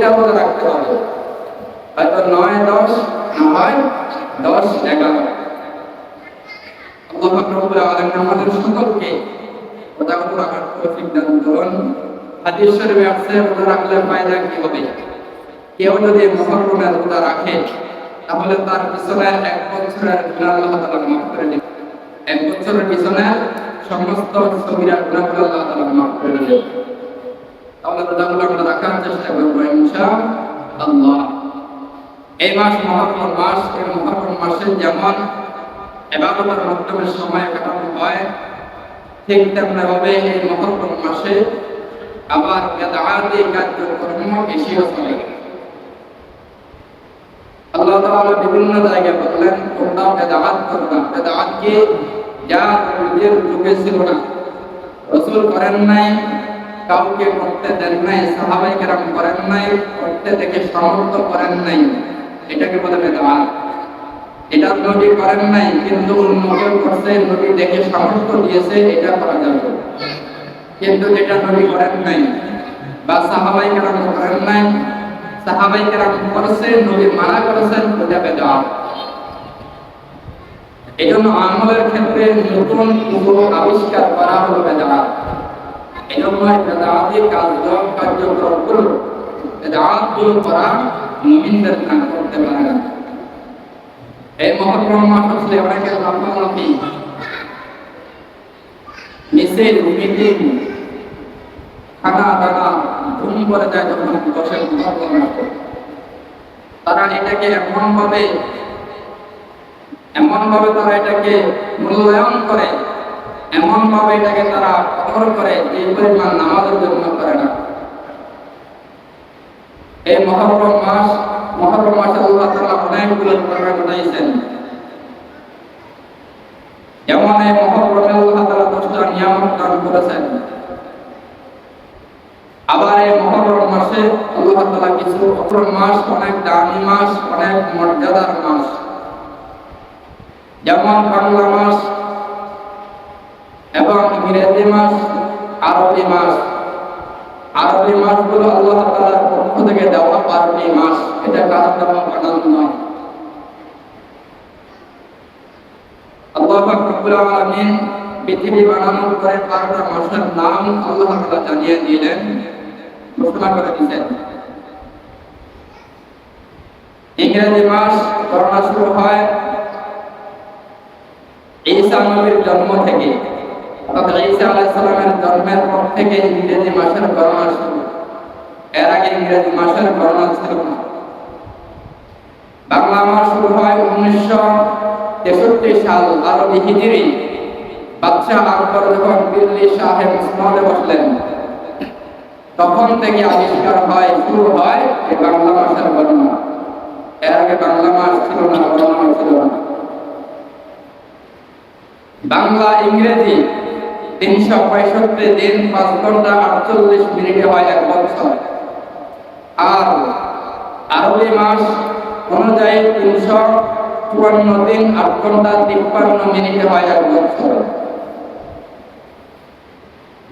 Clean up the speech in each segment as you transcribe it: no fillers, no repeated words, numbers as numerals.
প্রতিটা রোজা রাখতে হবে, হয়তো 9-10 না হয় 10-11। আল্লাহ পাক রব্বুল আলামিন আমাদের সকলকে রোজাগুলো রাখার তৌফিক দান করুন। হাদিস শরীফে আছে রোজা রাখলে ফায়দা কি হবে? কেউ যদি মুহররমের রোজা রাখে তাহলে তার পিছনে 1 বছরের গুনাহ আল্লাহ তাআলা মাফ করে দিবেন। 1 বছরের পিছনে সমস্ত সগীরা গুনাহগুলো আল্লাহ তাআলা মাফ করে দিবেন। তাহলে রোজাগুলো আমরা রাখার চেষ্টা করব ইনশাআল্লাহ। এই মাস মুহররম মাস, এই মুহররম মাসে যেমন ইবাদতের মাধ্যমে সময় কাটানো হয়, ঠিক তেমনিভাবে এই মুহররম মাসে আবার বিদআতি কার্যক্রম বেশি চলে। আল্লাহ তাআলা বিভিন্ন জায়গায় বললেন তোমরা বিদআত করবে। বিদআত কি? যা নবীর যুগে ছিল না, রাসূল করেন নাই, কাউকে করতে দেন নাই, সাহাবায়ে কেরাম করেন নাই, করতে দেখে সামর্থ্য করেন নাই, এটাকে বলে বিদআত। এটা নবী করেন নাই কিন্তু অন্য কেউ করছে, নবী দেখে সামর্থ্য দিয়েছে, এটা করা যাবে। কিন্তু যেটা নবী করেন নাই বা সাহাবায়ে কেরাম করেন নাই, সাহাবায়ে কেরাম করেছে, নবী মানা করেছেন, ওটা বিদআত। এজন্য আমলের ক্ষেত্রে নতুন কিছু আবিষ্কার করা হলো বিদআত। এজন্য বিদআতি কার্যক্রমগুলো বিদআতগুলো করা মুমিনদের কাজ করতে পারে না। এই মুহররম মাস আসলে অনেকের লাফালাফি, মিছিল, মিটিং, খানা দানা ধুম করে যায় যখন বসে মুহররম মাসে। তারা এটাকে এমনভাবে তারা এটাকে মূল্যায়ন করে, এমনভাবে এটাকে তারা কদর করে যে পরিমাণ নামাজের জন্য করে না। এই মুহররম মাসে আল্লাহ তাআলা অনেকগুলো ঘটনা ঘটাইছেন। যেমন এই মুহররমে আল্লাহ তাআলা 10টা নিয়ামত দান করেছেন। আবার এই মুহররম মাসে আল্লাহ তাআলা কিছু অপর মাস, অনেক দামি মাস, অনেক মর্যাদার মাস, যেমন বাংলা মাস এবং ইংরেজি মাস, আরবি মাস। আরবি মাসগুলো আল্লাহ তাআলার পক্ষ থেকে দেওয়া আরবি মাস, এটা কাজ দেওয়া বানানো নয়। আল্লাহ পাক রব্বুল আলামিন পৃথিবী বানানোর পরে 12টা মাসের নাম আল্লাহ তাআলা জানিয়ে দিলেন, ঘোষণা করে দিয়েছেন। ইংরেজি মাস গণনা শুরু হয় ঈসা নবীর জন্ম থেকে, অর্থাৎ ঈসা আলাইহিস সালামের জন্মের পর থেকে ইংরেজি মাসের গণনা শুরু। এর আগে ইংরেজি মাসের গণনা ছিল না। বাংলা মাস শুরু হয় 1963 সাল আরবি হিজরি। বাদশাহ আকবর যখন দিল্লি শাহে মুসলমানে বসলেন, তখন থেকে আবিষ্কার হয়, শুরু হয় এই বাংলা মাসের গণনা। এর আগে বাংলা মাস ছিল না, গণনা ছিল না। বাংলা ইংরেজি 365 দিন 5 ঘন্টা 48 মিনিটে হয় 1 বছর। আর আরবি মাস অনুযায়ী 354 দিন 8 ঘন্টা 53 মিনিটে হয় 1 বছর।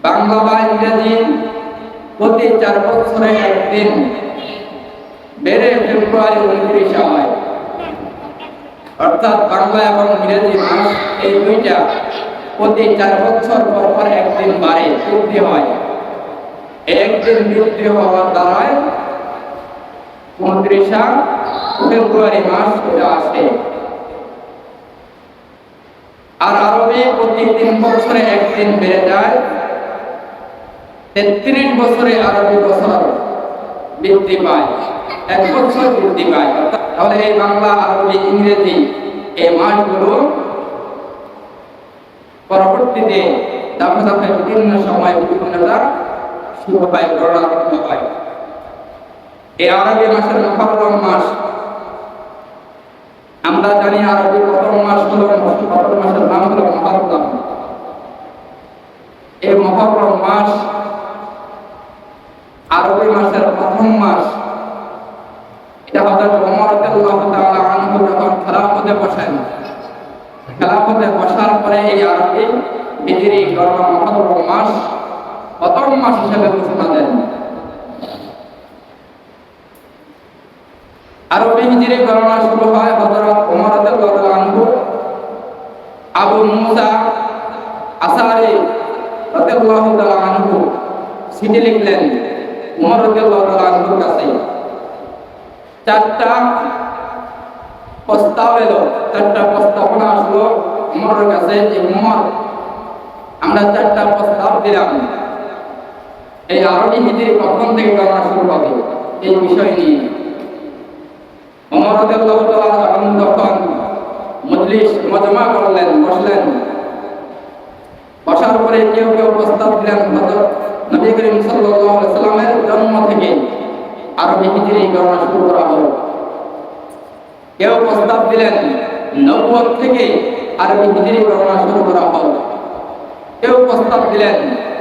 বাংলা বা ইংরেজি প্রতি 4 বছরে একদিন বেড়ে ফেব্রুয়ারি 29 হয়। অর্থাৎ বাংলা এবং ইংরেজি মাস এই দুইটা প্রতি 4 বছর পর পর একদিন বাড়ে, বৃদ্ধি হয়। একদিন বৃদ্ধি হওয়ার দ্বারাই 29 ফেব্রুয়ারি মাস এটা আসে। আর আরবি প্রতি 3 বছরে একদিন বেড়ে যায়, 33 বছরে আরবি বছর বৃদ্ধি পায়, 1 বছর বৃদ্ধি পায়। তাহলে এই বাংলা, আরবি, ইংরেজি এই মাসগুলো পরবর্তীতে ধাপে ধাপে বিভিন্ন সময় বিভিন্নতা শুরু হয়, গণনা আরম্ভ হয়। এই আরবি মাসের মুহররম মাস, আমরা জানি আরবি প্রথম মাস হলো, প্রথম মাসের নাম হলো মুহররম। এই মুহররম মাস আরবি মাসের প্রথম মাস। এটা হযরত ওমর রাদিয়াল্লাহু তাআলা আনহু যখন খেলাফতে বসেন, খেলাফতে বসার পরে এই আরবি হিজরি গণনা মুহররম মাস প্রথম মাস হিসেবে ঘোষণা দেন। আরবি হিজরি গণনা শুরু হয় হযরত ওমর রাদিয়াল্লাহু আনহু আবু মুসা আশআরী রাদিয়াল্লাহু আনহু চিঠি লিখলেন ওমর রাদিয়াল্লাহু আনহুর কাছে। চারটা প্রস্তাব এলো, চারটা প্রস্তাবনা আসলো ওমরের কাছে যে ওমর, আমরা চারটা প্রস্তাব দিলাম, এই আরবি হিজরি কখন থেকে গণনা শুরু হবে এই বিষয় নিয়ে। ওমর রাদিয়াল্লাহু তাআলা তখন মজলিস মজমা করলেন, বসলেন। বসার পরে কেউ কেউ প্রস্তাব দিলেন হযরত নবী করিম সাল্লাল্লাহু আলাইহি সাল্লামের জন্ম থেকে আরবি হিজরি গণনা শুরু করা হোক। কেউ প্রস্তাব দিলেন নবুয়ত থেকে আরবি হিজরি গণনা শুরু করা হোক। কেউ প্রস্তাব দিলেন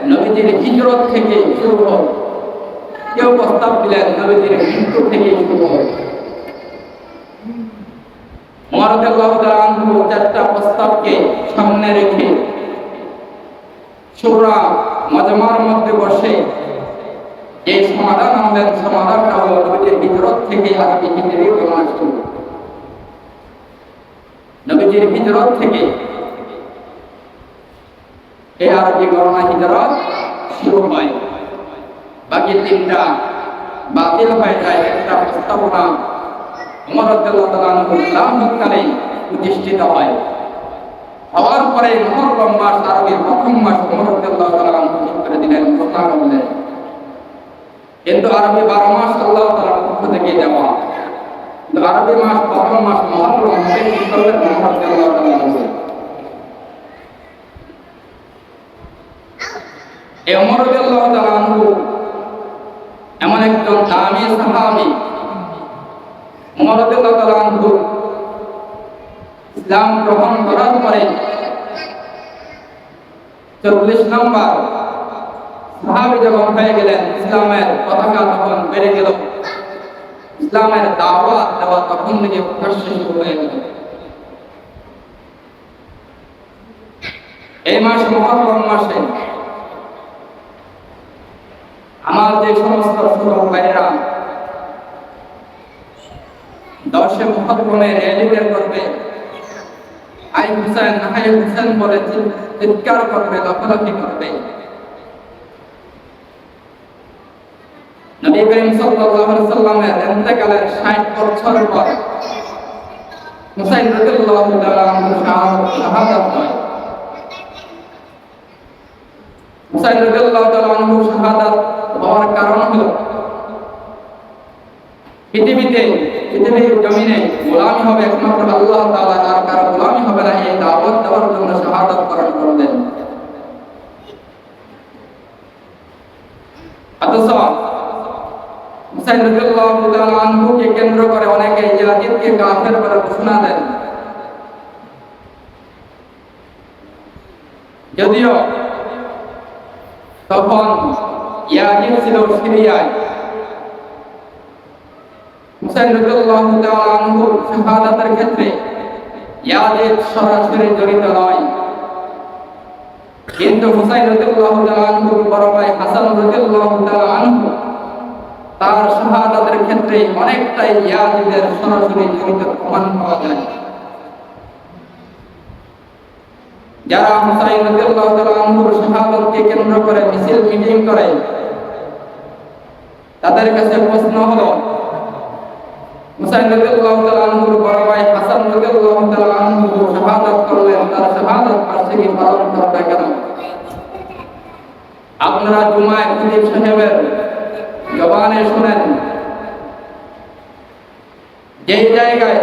নবীজির হিজরত থেকে শুরু হোক। কেউ প্রস্তাব দিলেন নবীজির মৃত্যু থেকে শুরু হোক। ওমর রাদিয়াল্লাহু তাআলা আনহু চারটা প্রস্তাবকে সামনে রেখে শুরা মজমার মধ্যে বসে যে সমাধান আনলেন, সমাধানটা হলো নবীজির হিজরত থেকে আরবি হিজরি গণনা শুরু। নবীজির হিজরত থেকে এই আরবি গণনা হিজরত শুরু হয়। বাকি তিনটা বাতিল হয়ে যায়। একটা প্রস্তাবনা ওমর রাদিয়াল্লাহু তাআলা আনহুর খেলাফতকালে প্রতিষ্ঠিত হয়। হওয়ার পরে মুহররম মাস আরবির প্রথম মাস ওমর রাদিয়াল্লাহু তাআলা আনহু ঠিক করে দিলেন, ঘোষণা করলেন। কিন্তু আরবি 12 মাস আল্লাহ তাআলার পক্ষ থেকে দেওয়া, কিন্তু আরবি মাস প্রথম মাস মুহররম হবে ঠিক করলেন ওমর রাদিয়াল্লাহু তাআলা আনহু। এই ওমর রাদিয়াল্লাহু তাআলা আনহু এমন একজন দামি সাহাবী। ওমর রাদিয়াল্লাহু তাআলা আনহু ইসলাম গ্রহণ করার পরে 40 নম্বর সাহাবী যখন হয়ে গেলেন, ইসলামের পতাকা তখন বেড়ে গেল, ইসলামের দাওয়াত দেওয়া তখন থেকে প্রকাশ্যে শুরু হয়ে গেল। এই মাস মুহররম মাসে আমার যে সমস্ত যুবক ভাইয়েরা 10 মুহররমে র্যালি বের করবে, আই হুসেন হাই হুসেন বলে চিৎকার করবে, লাফালাফি করবে। নবী করিম সাল্লাল্লাহু আলাইহি সাল্লামের ইন্তেকালের 60 বছর পর হুসাইন রাদিয়াল্লাহু তাআলা আনহু শাহাদাত হয়। হুসাইন রাদিয়াল্লাহু তাআলা আনহু শাহাদাত হওয়ার কারণ হলো পৃথিবীর জমিনে গোলামি হবে একমাত্র আল্লাহ তাআলা, আর কারো গোলামি হবে না, এই দাওয়াত দেওয়ার জন্য শাহাদাত বরণ করলেন। অথচ হুসাইন রাদিয়াল্লাহু তাআলা আনহুকে কেন্দ্র করে অনেকে ইয়াজিদকে কাফের বলে ঘোষণা দেন। যদিও তখন ইয়াজিদ ছিল সিরিয়ায়। হুসাইন রাদিয়াল্লাহু তাআলা আনহুর শাহাদাতের ক্ষেত্রে ইয়াজিদ সরাসরি জড়িত নয়, কিন্তু হুসাইন রাদিয়াল্লাহু তাআলা আনহুর বড় ভাই হাসান রাদিয়াল্লাহু তাআলা আনহু তার শাহাদাতের ক্ষেত্রে অনেকটাই ইয়াজিদের সরাসরি জড়িত প্রমাণ পাওয়া যায়। যারা হুসাইন রাদিয়াল্লাহু তাআলা আনহুর শাহাদাতকে কেন্দ্র করে মিছিল মিটিং করে, তাদের কাছে প্রশ্ন হলো, হুসাইন রাদিয়াল্লাহু তাআলা আনহুর বড় ভাই হাসান রাদিয়াল্লাহু তাআলা আনহু শাহাদাত করলেন, তার শাহাদাত বার্ষিকী পালন করবে কেন? আপনারা জুমায় খতিব সাহেবের জবানে শুনেন, যে জায়গায়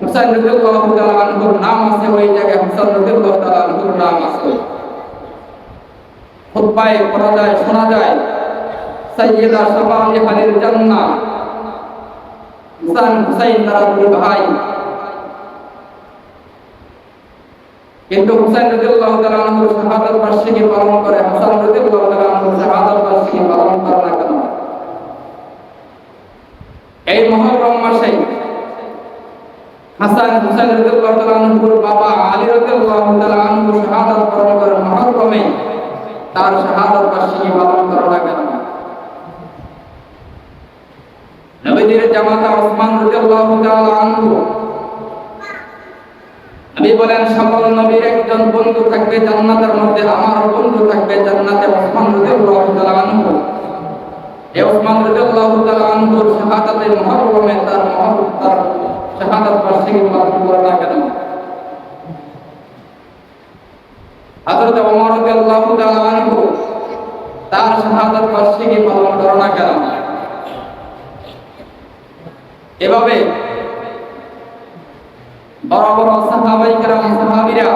হুসাইন রাদিয়াল্লাহু তাআলা আনহুর নাম আছে ওই জায়গায় হুসাইন রাদিয়াল্লাহু তাআলা আনহুর নাম আছে। খুতবায় পড়া যায়, শোনা যায়, সাইয়্যিদা শাবালি আহলিল জান্নাহ হুসাইন তারা দুই ভাই। কিন্তু হুসাইন রাদিয়াল্লাহু তাআলা আনহুর শাহাদাত বার্ষিকী পালন করে, হাসান রাদিয়াল্লাহু তাআলা আনহুর শাহাদাত বার্ষিকী পালন করে না কেন? এই মুহররম মাসে হাসান হুসাইন রাদিয়াল্লাহু তাআলা আনহুর বাবা আলী রাদিয়াল্লাহু তাআলা আনহু শাহাদাত বরণ করে মুহররমে, তার শাহাদাত বার্ষিকী পালন করে না কেন? নবীজির জামাতা ওসমান রাদিয়াল্লাহু তাআলা আনহু, নবী বলেন সকল নবীর একজন বন্ধু থাকবে জান্নাতের মধ্যে, আমার বন্ধু থাকবে জান্নাতে ওসমান রাদিয়াল্লাহু তাআলা আনহু। এই ওসমান রাদিয়াল্লাহু তাআলা আনহুর শাহাদাতে মুহররমে তার শাহাদাত বার্ষিকী পালন করে না কেন? হযরত ওমর রাদিয়াল্লাহু তাআলা আনহু তার শাহাদাত বার্ষিকী পালন করে না কেন? এভাবে বড় বড় সাহাবায়ে কেরাম সাহাবীরা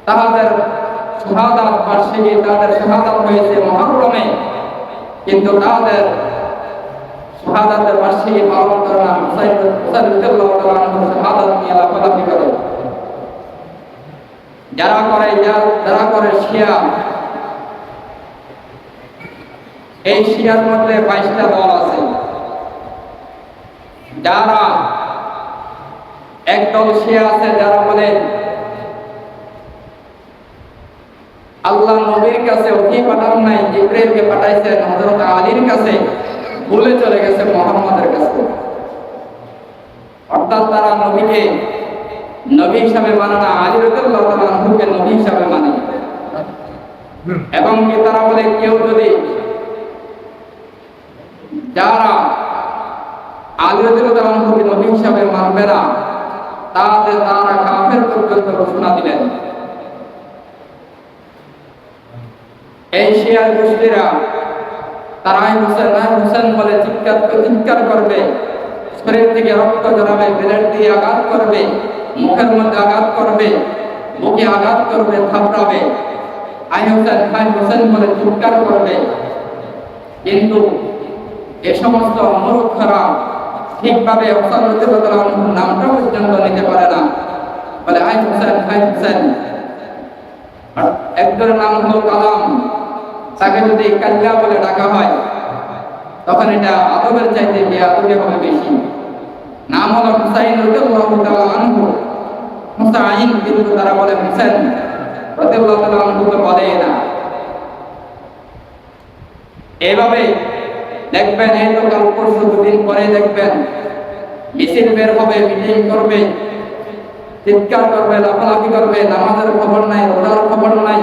তাদের শাহাদাত বার্ষিকী, তাদের শাহাদাত হয়েছে মুহররমে, কিন্তু তাদের শাহাদাতের বার্ষিকী পালন করে না। হুসাইন রাদিয়াল্লাহু তাআলা আনহু শাহাদাত নিয়ে লাফালাফি করে। যারা করে শিয়া, এই শিয়ার মধ্যে 22টা দল আছে। যারা একদল শিয়া আছে যারা বলে আল্লাহ নবীর কাছে ওহী পাঠান নাই, জিবরাইলকে পাঠাইছেন হযরত আলীর কাছে, ভুলে চলে গেছে মুহাম্মাদের কাছে। অর্থাৎ তারা নবীকে নবী হিসাবে মানে না, আলী রাদিয়াল্লাহু তাআলা আনহুকে নবী হিসাবে মানে। এবং কি তারা বলে কেউ যদি যারা আলী রাদিয়াল্লাহু তাআলা আনহুকে নবী হিসাবে মানবে না, তারা কাফের পর্যন্ত ঘোষণা দিলেন। এই শিয়ার গোষ্ঠীরা তারাই হোসেন বলে চিৎকার করবে, শরীর থেকে রক্ত ঝরাবে, ব্লেড দিয়ে আঘাত করবে, মুখের মধ্যে আঘাত করবে, বুকে আঘাত করবে, থাপড়াবে, আই হোসেন বলে চিৎকার করবে। কিন্তু এ সমস্ত মূর্খরা ঠিকভাবে হোসেন রাদিয়াল্লাহু তাআলা আনহুর নামটা পর্যন্ত নিতে পারে না, বলে আই হোসেন। আর একজনের নাম হলো কালাম, তাকে যদি কাল্লা বলে ডাকা হয় তখন এটা আদবের চাইতে বেয়াদবি হবে বেশি। নাম হলো হুসাইন রাদিয়াল্লাহু তাআলা আনহু, হুসাইন, কিন্তু তারা বলে হুসেন রাদিয়াল্লাহু তাআলা আনহুকে বলে না। এইভাবে দেখবেন এই তো কাল পরশু দুদিন পরে দেখবেন মিছিল বের হবে, মিটিং করবে, চিৎকার করবে, লাফালাফি করবে, নামাজের খবর নাই, রোজার খবর নাই।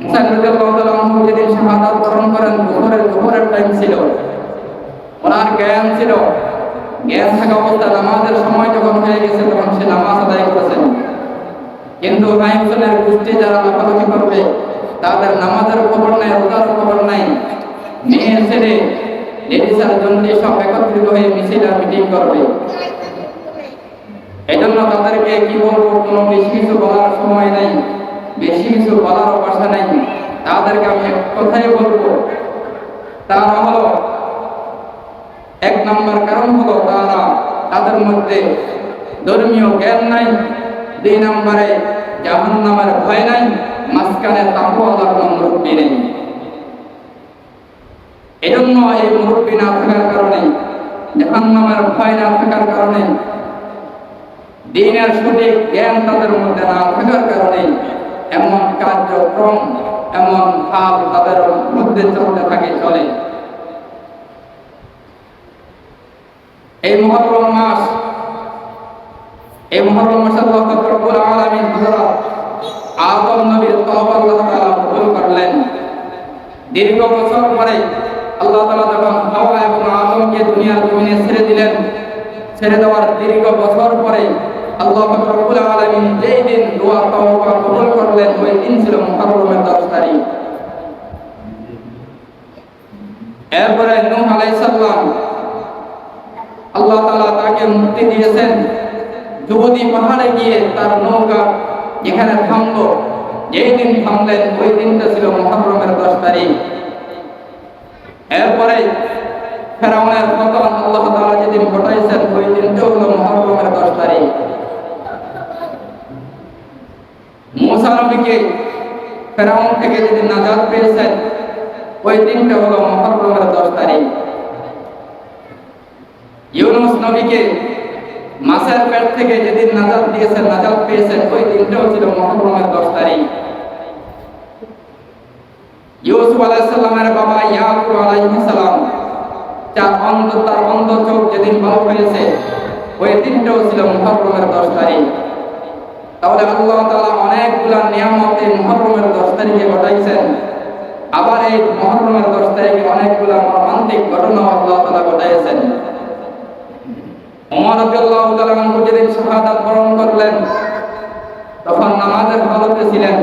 হুসাইন রাদিয়াল্লাহু তাআলা আনহু যেদিন শাহাদাত বরণ করেন দুপুরের টাইম ছিল, ওনার জ্ঞান ছিল, জ্ঞান থাকা অবস্থা নামাজের সময় যখন হয়ে গেছে তখন সে নামাজ আদায় করেছেন। কিন্তু ভাই হোসেনের গোষ্ঠী যারা লাফালাফি করবে তাদের নামাজের খবর নাই, রোজার খবর নাই, মেয়ে ছেলে লেডিস আর জন্ডি সব একত্রিত হয়ে মিছিল আর মিটিং করবে। এই জন্য তাদেরকে কি বলবো, কোনো বেশি কিছু বলার সময় নাই, বেশি কিছু বলার ভাষা নাই। তাদেরকে আমি এক কথাই বলবো, তারা হলো এক নম্বর কারণ হলো তাদের মধ্যে ধর্মীয় জ্ঞান নাই, 2 নম্বরে জাহান্নামের ভয় নাই, মাঝখানে তাকওয়ার কোনো মুরব্বি নেই। এজন্য এই মুরব্বি না থাকার কারণে, জাহান্নামের ভয় না থাকার কারণে, দ্বীনের সঠিক জ্ঞান তাদের মধ্যে না থাকার কারণে এমন কার্যক্রম, এমন ভাব তাদের মধ্যে চলতে থাকে, চলে। এই মুহররম মাস, এই মুহররম মাসে আল্লাহ রাব্বুল আলামিন হযরত আদম নবীর তওবা আল্লাহ তাআলা কবুল করলেন। দীর্ঘ বছর পরে আল্লাহ তাআলা যখন হাওয়া এবং আদমকে দুনিয়ার জমিনে ছেড়ে দিলেন, ছেড়ে দেওয়ার দীর্ঘ বছর পরে আল্লাহ রাব্বুল আলামিন যেই দিন দোয়া তওবা কবুল করলেন ওই দিন ছিল মুহররমের 10 তারিখ। এরপরে নূহ আলাইহিস সালাম, আল্লাহ তাআলা তাকে মুক্তি দিয়েছেন। যুবতী পাহাড়ে গিয়ে তার নৌকা যেখানে থামলো, যেই দিন থামলেন ওই দিনটা ছিল মুহররমের 10 তারিখ। এরপরে ফেরাউনের পতন আল্লাহ তাআলা যেদিন ঘটাইছেন ওই দিনটা হলো মুহররমের 10 তারিখ। মুসা নবীকে ফেরাউন থেকে যেদিন নাজাত পেয়েছেন ওই দিনটা হলো মুহররমের 10 তারিখ। ইউনূস নবীকে মাছের পেট থেকে যেদিন নাজাত পেয়েছেন ওই দিনটাও ছিল মুহররমের 10 তারিখ। ইউসুফ আলাইহিস সালামের বাবা ইয়াকুব আলাইহিস সালাম 4 যেদিন পালন হয়েছে ওই দিনটাও ছিল মুহররমের 10 তারিখ। তাহলে আল্লাহ তাআলা অনেকগুলা নিয়ামত এই মুহররমের 10 তারিখে ঘটাইছেন। আবার এই মুহররমের 10 তারিখে অনেকগুলা মর্মান্তিক ঘটনা আল্লাহ তাআলা ঘটাইছেন। ওমর রাদিয়াল্লাহু তাআলা আনহু যেদিন শাহাদাত বরণ করলেন তখন নামাজের হালতে ছিলেন।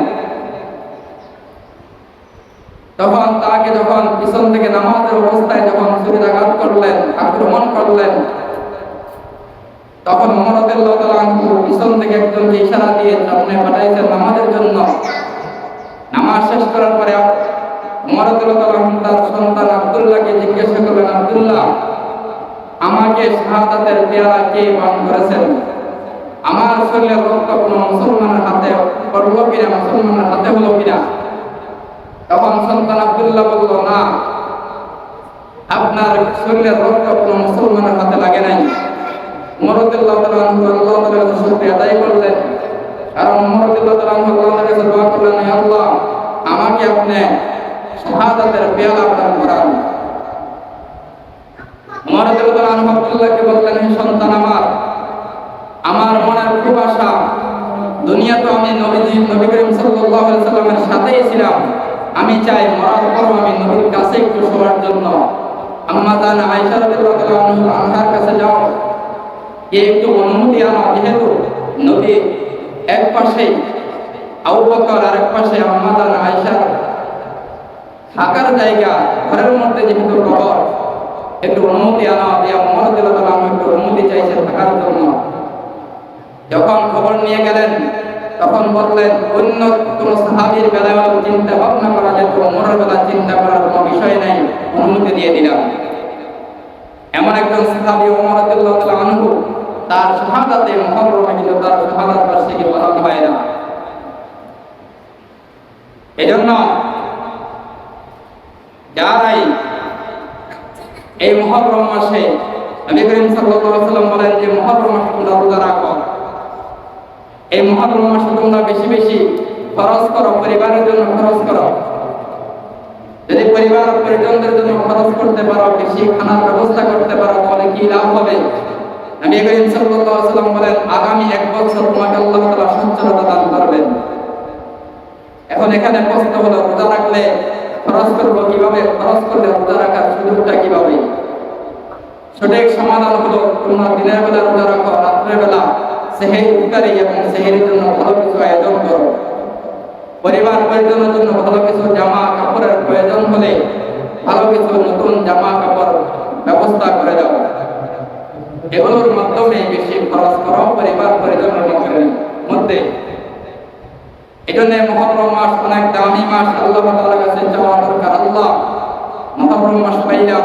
তখন তাকে যখন পিছন থেকে নামাজের অবস্থায় যখন ছুরিকাঘাত করলেন, আক্রমণ করলেন, তখন ওমর রাদিয়াল্লাহু তাআলা আনহু পিছন থেকে একজনকে ইশারা দিয়ে সামনে পাঠাইছেন নামাজের জন্য। নামাজ শেষ করার পরে ওমর রাদিয়াল্লাহু তাআলা আনহু তার সন্তান আব্দুল্লাহকে জিজ্ঞাসা করলেন, আব্দুল্লাহ, আমাকে শাহাদাতের পেয়ালা কে পান করেছেন? আমার শরীরের রক্ত কোনো মুসলমানের হাতে পড়লো কিনা, মুসলমানের হাতে হলো কিনা? তখন সন্তান আব্দুল্লাহ বলল, না, আপনার শরীরের রক্ত কোনো মুসলমানের হাতে লাগে নাই। ওমর রাদিয়াল্লাহু তাআলা আনহু আল্লাহর কাছে শুকরিয়া আদায় করলেন। কারণ ওমর রাদিয়াল্লাহু তাআলা আনহু আল্লাহর কাছে দোয়া করলেন, হে আল্লাহ, আমাকে আপনি শাহাদাতের পেয়ালা দান করান। ওমর রাদিয়াল্লাহু তাআলা আনহু আব্দুল্লাহকে বললেন, হে সন্তান আমার মনের খুব আশা, দুনিয়া তো আমি নবী করিম সাল্লাল্লাহু আলাইহি সাল্লামের সাথেই ছিলাম, আমি চাই মরার পরও আমি নবীর কাছে একটু শোয়ার জন্য। আম্মা জান আয়েশা রাদিয়াল্লাহু আনহার কাছে যাও, একটু অনুমতি আনো, যেহেতু নবী এক পাশে আবু বকর আর এক পাশে আম্মা জান আয়েশা, থাকার জায়গা ঘরের মধ্যে যেহেতু কবর, একটু অনুমতি আনো দিয়া ওমর রাদিয়াল্লাহু তাআলা আনহু একটু অনুমতি চাইছেন থাকার জন্য। যখন খবর নিয়ে গেলেন তখন বললেন, অন্য কোন সাহাবীর বেলায় চিন্তা ভাবনা করা যেত, ওমরের বেলা চিন্তা করার কোনো বিষয় নাই, অনুমতি দিয়ে দিলাম। এমন একজন সাহাবী ওমর রাদিয়াল্লাহু তাআলা আনহু, তার শাহাদাতে মুহররমে কিন্তু তার শাহাদাত বার্ষিকী পালন হয় না। এজন্য যারাই এই মুহররম মাসে, নবী করিম সাল্লাল্লাহু আলাইহি ওয়াসাল্লাম বলেন যে মুহররম মাসে তোমরা রোজা রাখো, এই মুহররম মাসে তোমরা বেশি বেশি খরচ করো, পরিবারের জন্য খরচ করো। যদি পরিবার পরিজনদের জন্য খরচ করতে পারো, বেশি খানার ব্যবস্থা করতে পারো, তাহলে কি লাভ হবে? নবী করিম সাল্লাল্লাহু আলাইহি ওয়াসাল্লাম বলেন, আগামী 1 বছর তোমাকে আল্লাহ তাআলা সচ্ছলতা দান করবেন। এখন এখানে প্রশ্ন হলো, রোজা রাখলে খরচ করব কিভাবে? খরচ করলে রোজা রাখার সুযোগটা কিভাবে? সঠিক সমাধান হলো, তোমরা দিনের বেলা রোজা রাখো, রাতের বেলা সেহরি ইফতারি এবং সেহরির জন্য ভালো কিছু আয়োজন করো। পরিবার পরিজনের জন্য ভালো কিছু জামা কাপড়ের প্রয়োজন হলে ভালো কিছু নতুন জামা কাপড় ব্যবস্থা করে দাও। এগুলোর মাধ্যমে বেশি খরচ করো পরিবার পরিজনের মধ্যে। এই জন্য মুহররম মাস অনেক দামি মাস, আল্লাহ তাআলার কাছে চাওয়া দরকার, আল্লাহ মুহররম মাস পাইলাম,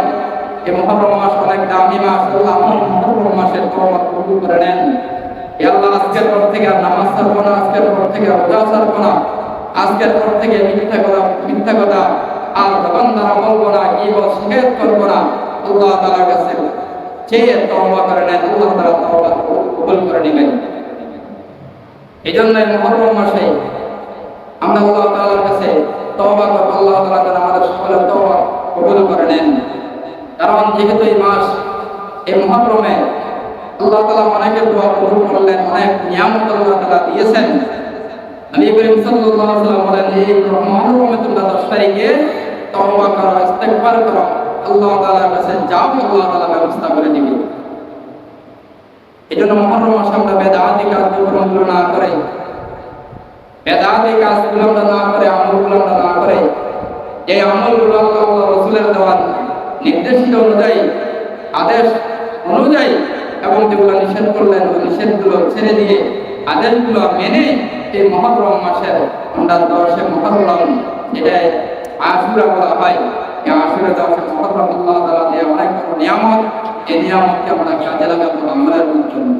এই মুহররম মাস অনেক দামি মাস, আল্লাহ মুহররম মাসের তওবা কবুল করে নেন। হে আল্লাহ, আজকের পর থেকে আর নামাজ ছাড়বো না, আজকের পর থেকে রোজা ছাড়বো না, আজকের পর থেকে মিথ্যা কথা আর জবান দ্বারা বলবো না, গীবত শিকায়ত করবো না। আল্লাহ তাআলার কাছে চেয়ে তওবা করে নেন, আল্লাহ তাআলা তওবা কবুল করে নেবেন। এই জন্য মুহররম মাসে আমরা আল্লাহ তাআলার কাছে তওবা করব, আল্লাহ তাআলা যেন আমাদের সকলের তওবা কবুল করে নেন। কারণ যেহেতু এই মাস, এই মুহররমে আল্লাহ তাআলা অনেকের দোয়া কবুল করলেন, অনেক নিয়ামত আল্লাহ তাআলা দিয়েছেন। নবী করিম সাল্লাল্লাহু আলাইহি ওয়াসাল্লাম বলেন, এই মুহররমে তোমরা 10 তারিখে তওবা করো, ইস্তিগফার করো, আল্লাহ তাআলার কাছে যাও, আল্লাহ তাআলা ব্যবস্থা করে দিবেন। এজন্য মুহররম মাসে আমরা বেদাতি কাজগুলো না করে, বেদাতি কাজগুলো আমরা না করে, আমলগুলো আমরা না করে, যে আমলগুলো আল্লাহ রাসূলের দেওয়া নির্দেশিত অনুযায়ী, আদেশ অনুযায়ী, এবং যেগুলো নিষেধ করলেন ওই নিষেধগুলো ছেড়ে দিয়ে আদেশগুলো মেনে এই মুহররম মাসের আমরা 10 মুহররম, যেটা আশুরা বলা হয়, এই আশুরা 10 মুহররম আল্লাহ তাআলা দেওয়া অনেক নিয়ামত, এই নিয়ামতকে আমরা কাজে লাগাবো আমাদের জন্য।